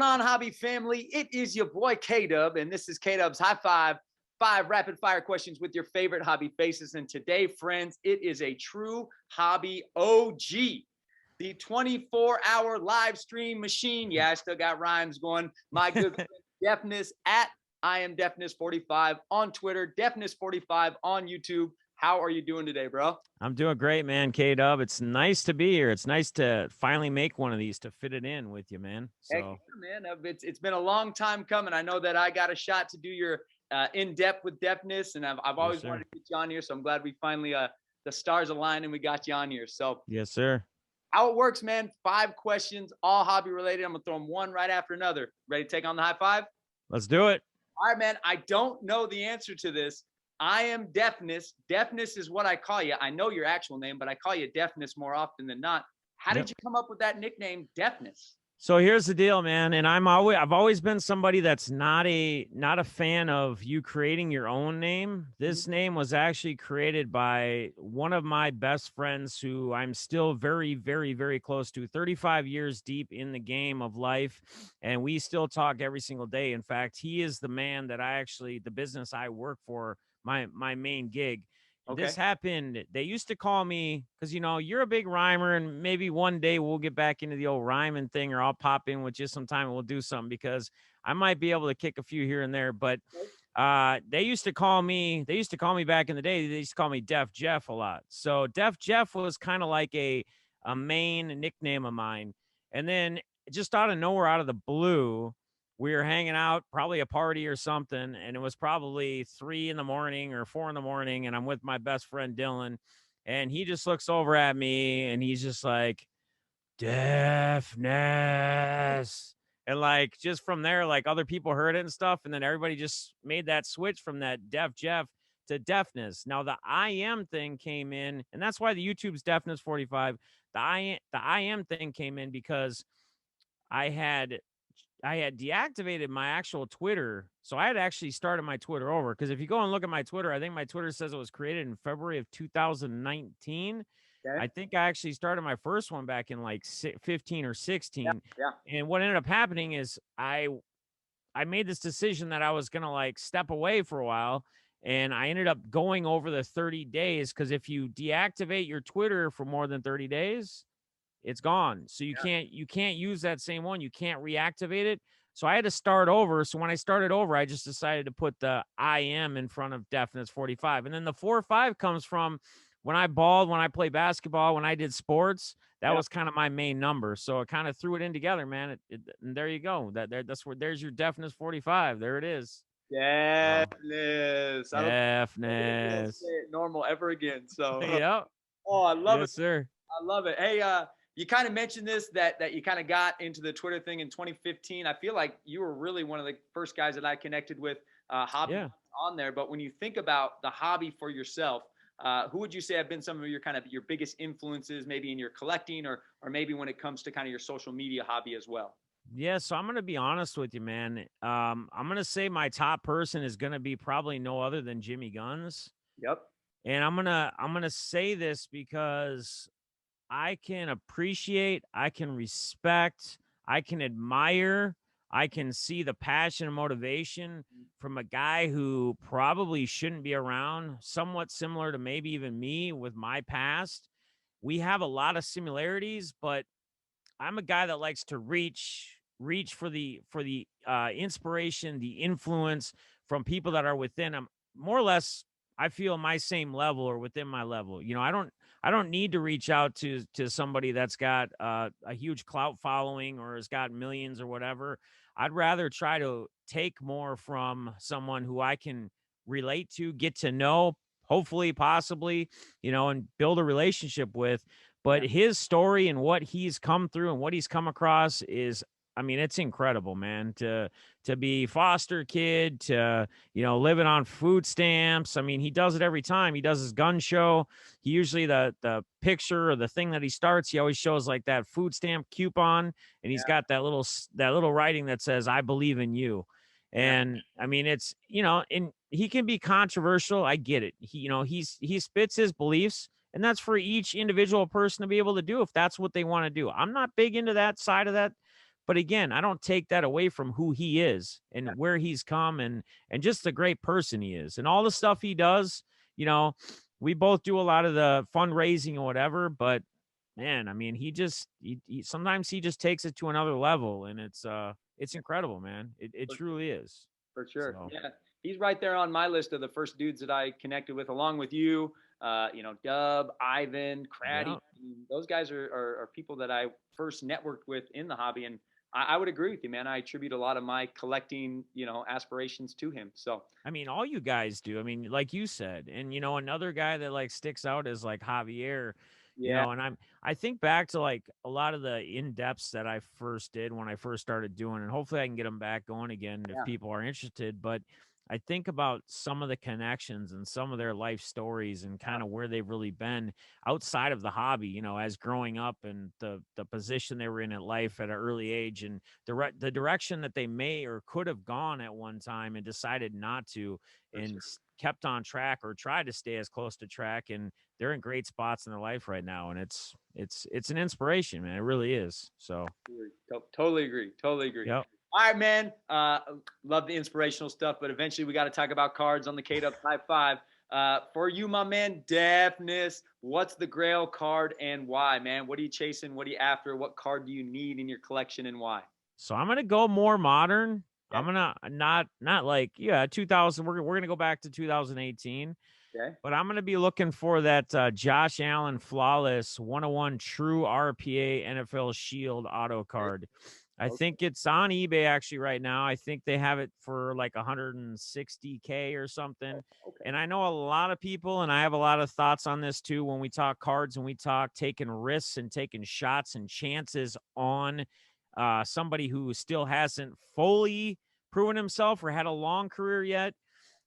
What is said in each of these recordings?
on, hobby family? It is your boy K-Dub, and this is K-Dub's High Five. 5 rapid fire questions with your favorite hobby faces. And today, friends, it is a true hobby OG. The 24-hour live stream machine. Yeah, I still got rhymes going. My good friend Deafness at I am Deafness45 on Twitter, Deafness45 on YouTube. How are you doing today, bro? I'm doing great, man. K-Dub, it's nice to be here. It's nice to finally make one of these to fit it in with you, man. Heck So, yeah, man. It's been a long time coming. I know that I got a shot to do your in depth with Deafness, and I've yes, always wanted sir. to get you on here. So I'm glad we finally the stars aligned and we got you on here. So Yes, sir. how it works, man? 5 questions, all hobby related. I'm gonna throw them one right after another. Ready to take on the high five? Let's do it. All right, man. I don't know the answer to this. I am Deafness. Deafness is what I call you. I know your actual name, but I call you Deafness more often than not. How did Yep. you come up with that nickname, Deafness? So here's the deal, man. And I've always been somebody that's not a fan of you creating your own name. This name was actually created by one of my best friends who I'm still very, very, very close to, 35 years deep in the game of life. And we still talk every single day. In fact, he is the man that the business I work for, my main gig. This Okay. happened. They used to call me because you're a big rhymer, and maybe one day we'll get back into the old rhyming thing, or I'll pop in with you sometime and we'll do something because I might be able to kick a few here and there. But they used to call me. They used to call me back in the day. They used to call me Def Jeff a lot. So Def Jeff was kind of like a main nickname of mine. And then just out of nowhere, out of the blue, we were hanging out, probably a party or something, and it was probably 3 in the morning or 4 in the morning, and I'm with my best friend Dylan, and he just looks over at me and he's just like, Deafness. And like just from there, like other people heard it and stuff, and then everybody just made that switch from that Def Jeff to Deafness. Now the I am thing came in, and that's why the YouTube's Deafness 45. The I am thing came in because I had I had deactivated my actual Twitter. So I had actually started my Twitter over because if you go and look at my Twitter, I think my Twitter says it was created in February of 2019. Okay. I think I actually started my first one back in like 15 or Yeah. 16. Yeah. And what ended up happening is I made this decision that I was going to like step away for a while, and I ended up going over the 30 days because if you deactivate your Twitter for more than 30 days, it's gone. So you can't use that same one. You can't reactivate it. So I had to start over. So when I started over, I just decided to put the I am in front of Deafness 45. And then the 4-5 comes from when I balled, when I played basketball, when I did sports, that Yeah. was kind of my main number. So I kind of threw it in together, man. And there you go. That's where there's your Deafness 45. There it is. Oh, Deafness. I don't think I'm ever gonna be able to say Deafness. it normal ever again. So, Yep. oh, I love it. Yes, sir. I love it. Hey, you kind of mentioned this that you kind of got into the Twitter thing in 2015. I feel like you were really one of the first guys that I connected with hobby Yeah. on there. But when you think about the hobby for yourself, who would you say have been some of your kind of your biggest influences, maybe in your collecting or maybe when it comes to kind of your social media hobby as well? Yeah, so I'm gonna be honest with you, man. I'm gonna say my top person is gonna be probably no other than Jimmy Guns, Yep. and I'm gonna say this because I can appreciate, I can respect, I can admire, I can see the passion and motivation from a guy who probably shouldn't be around. Somewhat similar to maybe even me with my past. We have a lot of similarities, but I'm a guy that likes to reach for the inspiration, the influence from people that are within. I'm more or less, I feel, my same level or within my level. I don't need to reach out to somebody that's got a huge clout following or has got millions or whatever. I'd rather try to take more from someone who I can relate to, get to know, hopefully, possibly, and build a relationship with. Yeah. But his story and what he's come through and what he's come across is, I mean, it's incredible, man. To be foster kid, to living on food stamps. I mean, he does it every time. He does his gun show. He usually the picture or the thing that he starts, he always shows like that food stamp coupon, and he's got that little writing that says, "I believe in you." Yeah. And I mean, it's and he can be controversial. I get it. He spits his beliefs, and that's for each individual person to be able to do if that's what they want to do. I'm not big into that side of that, But again, I don't take that away from who he is Yeah, and where he's come and just the great person he is and all the stuff he does. You know, we both do a lot of the fundraising or whatever, but man, I mean, he sometimes he just takes it to another level, and it's incredible, man. It for truly is. for sure. So Yeah, he's right there on my list of the first dudes that I connected with, along with you. Dub, Ivan, Craddy. yeah. Those guys are people that I first networked with in the hobby, and I would agree with you, man. I attribute a lot of my collecting, aspirations to him. So I mean, all you guys do. I mean, like you said, and another guy that like sticks out is like Javier, yeah, and I think back to like a lot of the in-depths that I first did when I first started doing, and hopefully I can get them back going again if yeah, people are interested. But I think about some of the connections and some of their life stories and yeah, kind of where they've really been outside of the hobby, as growing up and the position they were in life at an early age and the direction that they may or could have gone at one time and decided not to for and sure. kept on track or tried to stay as close to track, and they're in great spots in their life right now, and it's an inspiration, man. It really is. So Totally agree. Totally agree. yep. All right, man. Love the inspirational stuff, but eventually we got to talk about cards on the K Dub High Five. For you, my man, Deafness, what's the Grail card and why, man? What are you chasing? What are you after? What card do you need in your collection and why? So I'm gonna go more modern. I'm Okay. gonna not like 2000. We're gonna go back to 2018, Okay. but I'm gonna be looking for that Josh Allen flawless 101 true RPA NFL Shield auto card. I Okay. think it's on eBay actually right now. I think they have it for like 160K or something. Okay. And I know a lot of people, and I have a lot of thoughts on this too when we talk cards and we talk taking risks and taking shots and chances on somebody who still hasn't fully proven himself or had a long career yet.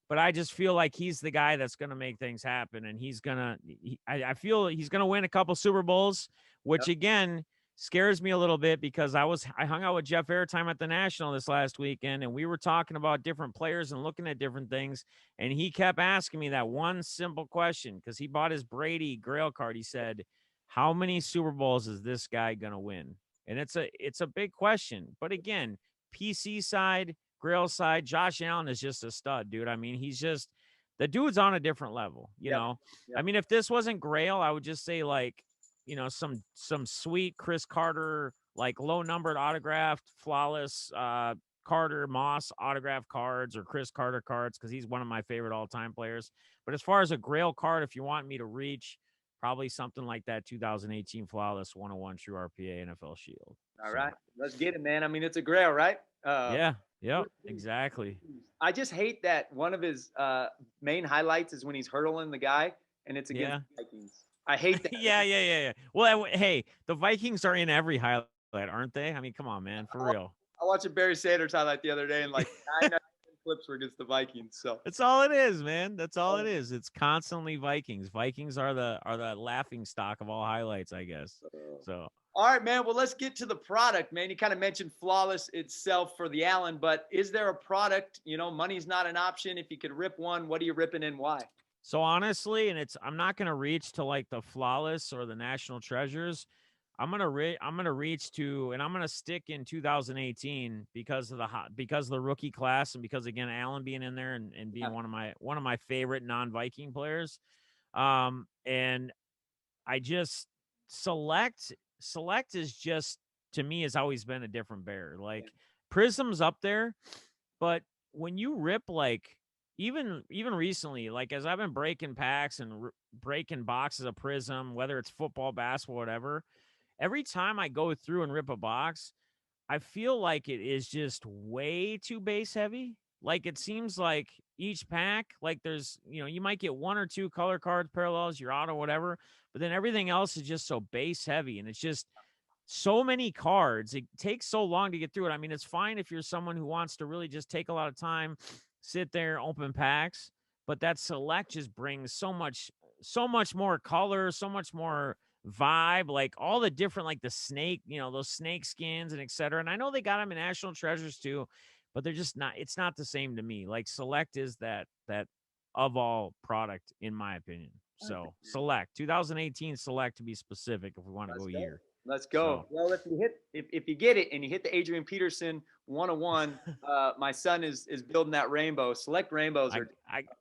But I just feel like he's the guy that's going to make things happen, and I feel he's going to win a couple Super Bowls, which Yep. again scares me a little bit because I hung out with Jeff Airtime at the National this last weekend, and we were talking about different players and looking at different things, and he kept asking me that one simple question because he bought his Brady Grail card. He said, "How many Super Bowls is this guy going to win?" And it's a big question, but again, PC side, Grail side, Josh Allen is just a stud, dude. I mean, he's just the dude's on a different level, you Yep. know. I Yep. mean, if this wasn't Grail, I would just say like, some sweet Chris Carter, like low numbered autographed, flawless Carter Moss autograph cards or Chris Carter cards because he's one of my favorite all-time players. But as far as a Grail card, if you want me to reach, probably something like that 2018 flawless 101 true RPA NFL Shield. All So right. Let's get it, man. I mean, it's a Grail, right? yeah, yep, exactly. I just hate that one of his main highlights is when he's hurdling the guy and it's against Yeah. the Vikings. I hate that. Yeah. Well, hey, the Vikings are in every highlight, aren't they? I mean, come on, man, for real. I watched a Barry Sanders highlight the other day, and like 9 clips were against the Vikings. So, That's all it is, man. That's all it is. It's constantly Vikings. Vikings are the laughing stock of all highlights, I guess. So all right, man. Well, let's get to the product, man. You kind of mentioned flawless itself for the Allen, but is there a product? Money's not an option. If you could rip one, what are you ripping and why? so honestly, and I'm not gonna reach to like the flawless or the national treasures. I'm gonna reach to, and I'm gonna stick in 2018 because of the rookie class, and because again Allen being in there and being one of my favorite non-Viking players. And I just select is just, to me, has always been a different bear. Like Prism's up there, but when you rip like even recently, like as I've been breaking packs and breaking boxes of Prism, whether it's football, basketball, whatever, every time I go through and rip a box, I feel like it is just way too base heavy. Like it seems like each pack, like there's, you might get one or two color cards, parallels, your auto, whatever, but then everything else is just so base heavy. And it's just so many cards. It takes so long to get through it. I mean, it's fine if you're someone who wants to really just take a lot of time, sit there, open packs, but that select just brings so much more color, so much more vibe, like all the different, like the snake, those snake skins and etc. And I know they got them in National Treasures too, but they're just not, it's not the same to me. Like select is that of all product, in my opinion. So select 2018 select to be specific if we want to Let's go go. year. Let's go. So Well, if you get it and you hit the Adrian Peterson 101, my son is building that rainbow. Select rainbows are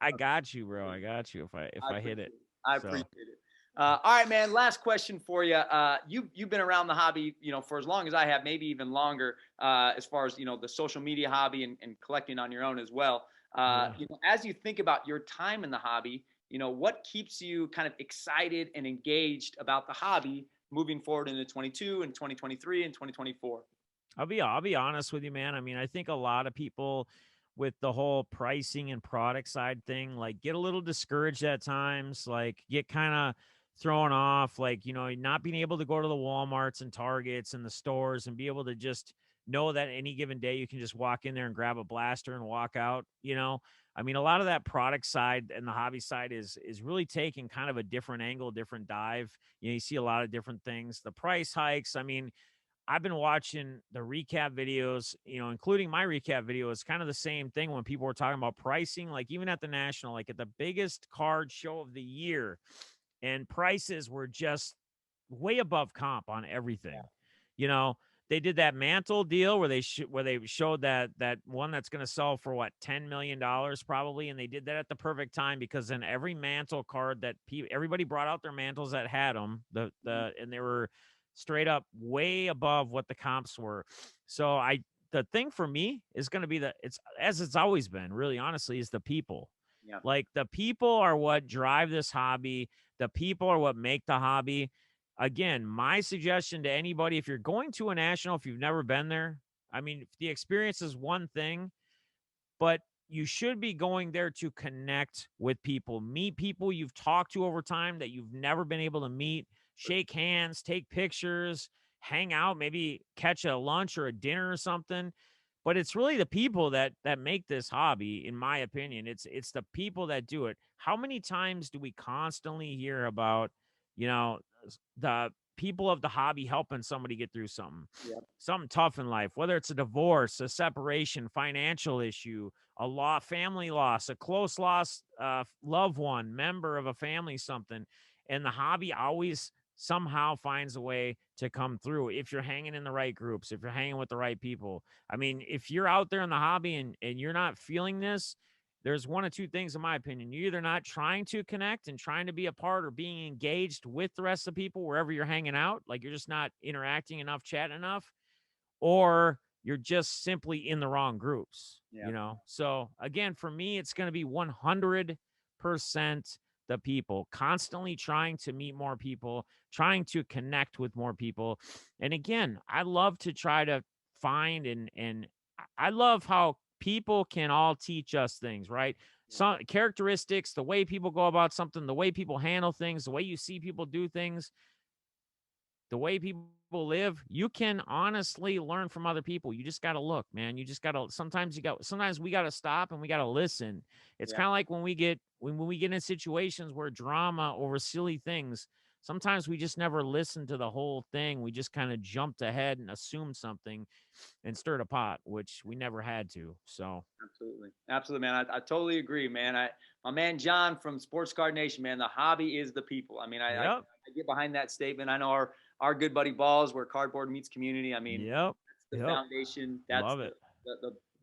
I got you, bro. I got you if I I hit it. appreciate it. I So appreciate it. All right, man. Last question for you. You've been around the hobby, for as long as I have, maybe even longer. As far as the social media hobby and collecting on your own as well. yeah. As you think about your time in the hobby, what keeps you kind of excited and engaged about the hobby moving forward into 22 and 2023 and 2024? I'll be honest with you, man. I mean, I think a lot of people with the whole pricing and product side thing, like get a little discouraged at times, like get kind of thrown off, like, not being able to go to the Walmarts and Targets and the stores and be able to just know that any given day you can just walk in there and grab a blaster and walk out. I mean, a lot of that product side and the hobby side is really taking kind of a different angle, different dive. You see a lot of different things. The price hikes, I mean, I've been watching the recap videos, including my recap video. It's kind of the same thing when people were talking about pricing, like even at the national, like at the biggest card show of the year, and prices were just way above comp on everything. You know, they did that mantle deal where they showed that one that's going to sell for what $10 million probably, and they did that at the perfect time because then every mantle card that everybody brought out their mantles that had them and they were straight up way above what the comps were. So the thing for me is going to be it's as it's always been, really honestly, is the people. Yeah. Like the people are what drive this hobby. The people are what make the hobby. Again, my suggestion to anybody, if you're going to a national, if you've never been there, I mean, the experience is one thing, but you should be going there to connect with people, meet people you've talked to over time that you've never been able to meet, shake hands, take pictures, hang out, maybe catch a lunch or a dinner or something. But it's really the people that make this hobby, in my opinion. It's the people that do it. How many times do we constantly hear about, the people of the hobby helping somebody get through Yeah. something tough in life, whether it's a divorce, a separation, financial issue, a family loss, a close loss, loved one, member of a family, something. And the hobby always somehow finds a way to come through if you're hanging in the right groups, if you're hanging with the right people. I mean, if you're out there in the hobby and you're not feeling this, there's one of two things, in my opinion. You're either not trying to connect and trying to be a part or being engaged with the rest of the people wherever you're hanging out, like you're just not interacting enough, chatting enough, or you're just simply in the wrong groups. So again, for me, it's going to be 100% the people, constantly trying to meet more people, trying to connect with more people. And again, I love to try to find and I love how people can all teach us things, right? Some characteristics, the way people go about something, the way people handle things, the way you see people do things, the way people live, you can honestly learn from other people. You just got to look, man. You just got to sometimes we got to stop and we got to listen. It's Yeah. kind of like when we get in situations where drama over silly things, sometimes we just never listen to the whole thing. We just kind of jumped ahead and assumed something and stirred a pot, which we never had to. So, Absolutely. Absolutely, man. I totally agree, man. My man John from Sports Card Nation, man, the hobby is the people. I mean, I yep. get behind that statement. I know our good buddy Balls, where cardboard meets community. I mean, Yep. that's the Yep. foundation. That's Love it.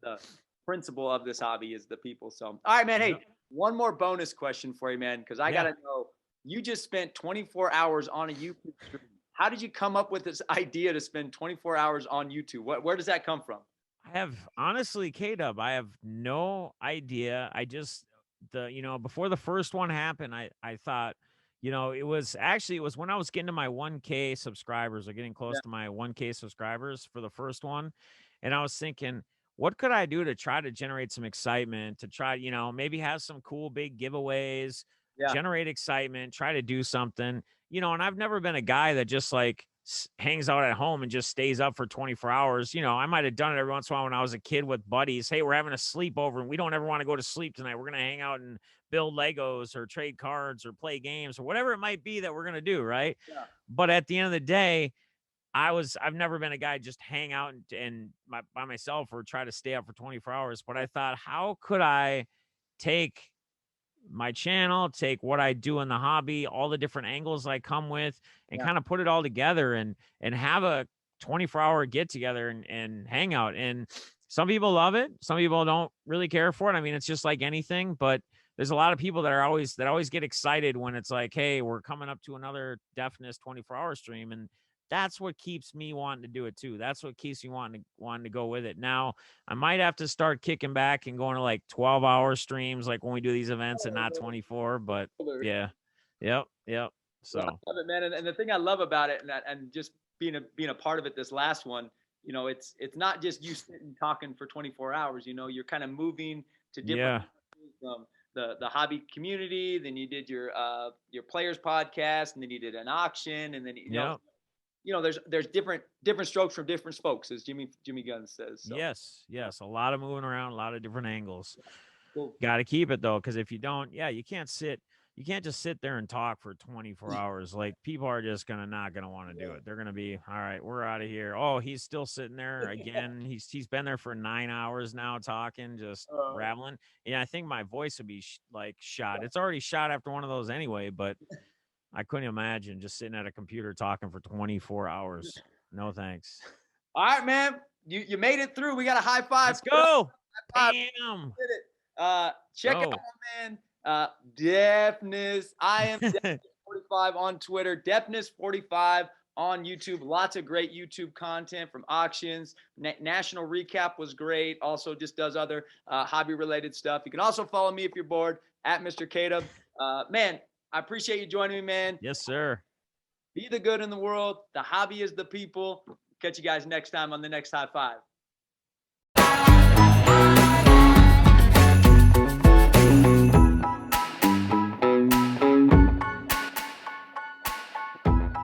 the principle of this hobby is the people. So, all right, man. Hey, Yep. one more bonus question for you, man, because I Yeah. gotta know. You just spent 24 hours on a YouTube stream. How did you come up with this idea to spend 24 hours on YouTube? Where does that come from? I have honestly, K-Dub, I have no idea. I just before the first one happened, I thought, it was when I was getting to my 1K subscribers or getting close Yeah. to my 1K subscribers for the first one. And I was thinking, what could I do to try to generate some excitement, to try, maybe have some cool big giveaways, Yeah. generate excitement, try to do something, and I've never been a guy that just like hangs out at home and just stays up for 24 hours. I might have done it every once in a while when I was a kid with buddies. Hey, we're having a sleepover and we don't ever want to go to sleep tonight. We're going to hang out and build Legos or trade cards or play games or whatever it might be that we're going to do. Right. Yeah. But at the end of the day, I've never been a guy just hang out by myself or try to stay up for 24 hours. But I thought, how could I take my channel, take what I do in the hobby, all the different angles I come with, and Yeah. kind of put it all together and have a 24-hour get together and hang out. And some people love it. Some people don't really care for it. I mean, it's just like anything, but there's a lot of people that always get excited when it's like, hey, we're coming up to another Deafness 24-hour stream. And that's what keeps me wanting to do it too. That's what keeps me wanting to go with it. Now, I might have to start kicking back and going to like 12-hour streams, like when we do these events and not 24. But yeah, yep. Well, So I love it, man. And the thing I love about it, and just being a part of it, this last one, it's not just you sitting talking for 24 hours. You're kind of moving to different yeah, from the hobby community. Then you did your players podcast, and then you did an auction, and then yep. there's different strokes from different spokes, as Jimmy Gunn says. So. Yes, a lot of moving around, a lot of different angles. Cool. Got to keep it though, because if you don't, you can't just sit there and talk for 24 hours. Like people are just not gonna want to do it. They're gonna be, all right, we're out of here. Oh, he's still sitting there again. He's been there for 9 hours now talking, just rattling. Yeah, I think my voice would be shot. It's already shot after one of those anyway, but I couldn't imagine just sitting at a computer talking for 24 hours. No thanks. All right, man. You made it through. We got a high five. Let's go. High five. Damn. Did it. Check out my man, Deafness. I am Deafness45 on Twitter, Deafness45 on YouTube. Lots of great YouTube content from auctions. National Recap was great. Also just does other hobby-related stuff. You can also follow me if you're bored, at Mr. K-Dub. Man, I appreciate you joining me, man. Yes, sir. Be the good in the world. The hobby is the people. Catch you guys next time on the next High Five.